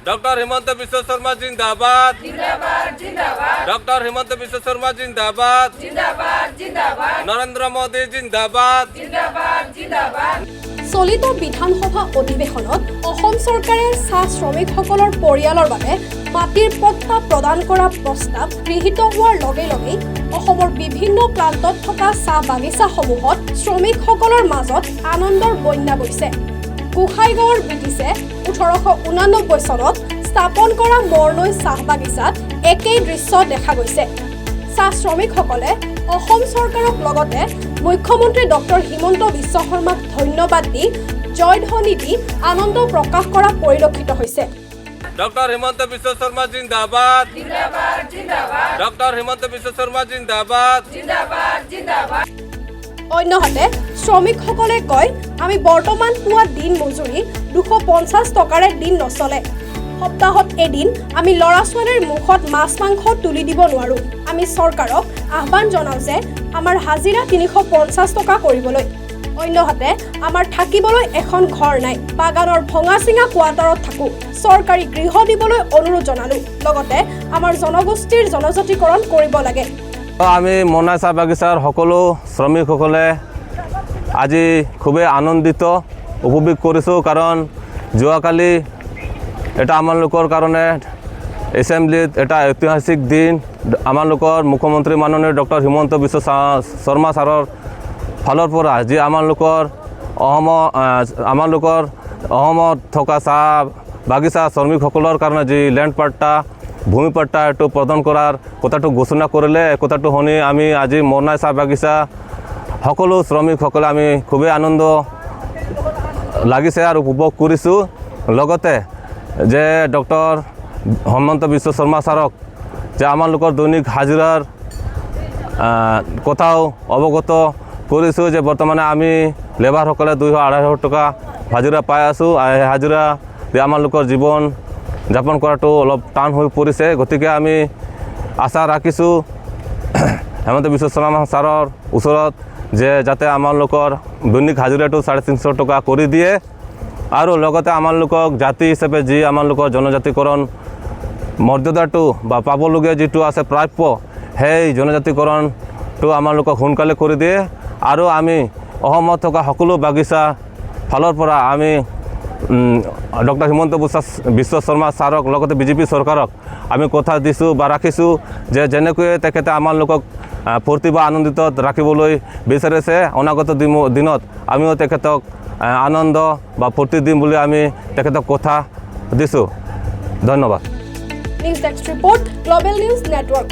Doctor Himanta Biswa Sarma জিন্দাবাদ জিন্দাবাদ জিন্দাবাদ ডক্টর হিমন্ত বিশ্ব শর্মা জিন্দাবাদ জিন্দাবাদ জিন্দাবাদ নরেন্দ্র মোদী জিন্দাবাদ জিন্দাবাদ জিন্দাবাদ চলিত বিধানসভা অধিৱেশনত অসম চৰকাৰে চাহ শ্ৰমিকসকলৰ পৰিয়ালৰ বাবে মাটিৰ পট্টা প্ৰদান কৰা প্ৰস্তাৱ গৃহীত হোৱাৰ লগে লগেই অসমৰ বিভিন্ন প্ৰান্তত থকা চাহ বাগিচাসমূহত শ্ৰমিকসকলৰ মাজত আনন্দৰ বন্যা বৈছে। গোসাইগাঁৱৰ ব্ৰিটিছে 1889 চনত স্থাপন কৰা মৰনৈ চাহ বাগিচাত একেই দৃশ্য দেখা গৈছে। চাহ শ্ৰমিকসকলে অসম চৰকাৰক লগতে মুখ্যমন্ত্ৰী ডক্টৰ হিমন্ত বিশ্ব শৰ্মাক ধন্যবাদ দি জয়ধ্বনি দি আনন্দ প্ৰকাশ কৰা পৰিলক্ষিত হৈছে। ডক্টৰ হিমন্ত বিশ্ব শৰ্মা জিন্দাবাদ জিন্দাবাদ জিন্দাবাদ ডক্টৰ হিমন্ত বিশ্ব শৰ্মা জিন্দাবাদ জিন্দাবাদ জিন্দাবাদ অন্যহাতে শ্ৰমিকসকলে কয়, আমি বৰ্তমান পোৱা দিন মজুৰি 250 টকাৰে দিন নচলে। সপ্তাহত এদিন আমি ল'ৰা ছোৱালীৰ মুখত মাছ মাংস তুলি দিব নোৱাৰোঁ। আমি চৰকাৰক আহ্বান জনাওঁ যে আমাৰ হাজিৰা 350 টকা কৰিবলৈ। অন্যহাতে আমাৰ থাকিবলৈ এখন ঘৰ নাই, বাগানৰ ভঙা চিঙা কোৱাৰ্টাৰত থাকোঁ। চৰকাৰী গৃহ দিবলৈ অনুৰোধ জনালোঁ। লগতে আমাৰ জনগোষ্ঠীৰ জনজাতিকৰণ কৰিব লাগে। আমি মৰনৈ চাহ বাগিচাৰ সকলো শ্ৰমিকসকলে আজি খুবেই আনন্দিত উপভোগ কৰিছোঁ, কাৰণ যোৱাকালি এটা আমালোকৰ কাৰণে এছেম্বলিত এটা ঐতিহাসিক দিন। আমালোকৰ মুখ্যমন্ত্ৰী মাননীয় ডক্টৰ হিমন্ত বিশ্ব শৰ্মা ছাৰৰ ফালৰ পৰা যি আমালোকৰ অসমত থকা চাহ বাগিচা শ্ৰমিকসকলৰ কাৰণে যি লেণ্ড পাট্টা ভূমি পাট্টা এইটো প্ৰদান কৰাৰ কথাটো ঘোষণা কৰিলে। কথাটো শুনি আমি আজি মৰনৈ চাহ বাগিচা সকলো শ্ৰমিকসকলে আমি খুবেই আনন্দ লাগিছে আৰু উপভোগ কৰিছোঁ। লগতে যে ডক্টৰ হিমন্ত বিশ্ব শৰ্মা ছাৰক যে আমালোকৰ দৈনিক হাজিৰাৰ কথাও অৱগত কৰিছোঁ যে বৰ্তমানে আমি লেবাৰসকলে 200-250 টকা হাজিৰা পাই আছোঁ। এই হাজিৰা দি আমালোকৰ জীৱন যাপন কৰাটো অলপ টান হৈ পৰিছে। গতিকে আমি আশা ৰাখিছোঁ হিমন্ত বিশ্ব শৰ্মা ছাৰৰ ওচৰত যে যাতে আমালোকৰ দৈনিক হাজিৰাটো 350 টকা কৰি দিয়ে আৰু লগতে আমালোকক জাতি হিচাপে যি আমালোকৰ জনজাতিকৰণ মৰ্যাদাটো বা পাবলগীয়া যিটো আছে প্ৰাপ্য, সেই জনজাতিকৰণটো আমালোকক সোনকালে কৰি দিয়ে। আৰু আমি অসমত থকা সকলো বাগিচা ফালৰ পৰা আমি ডক্টৰ হিমন্ত বিশ্ব শৰ্মা ছাৰক লগতে বিজেপি চৰকাৰক আমি কথা দিছোঁ বা ৰাখিছোঁ যে যেনেকৈ তেখেতে আমালোকক ফূৰ্তি বা আনন্দিত ৰাখিবলৈ বিচাৰিছে, অনাগত দিনত আমিও তেখেতক আনন্দ বা ফূৰ্তি দিম বুলি আমি তেখেতক কথা দিছোঁ। ধন্যবাদ। News desk report, global news network.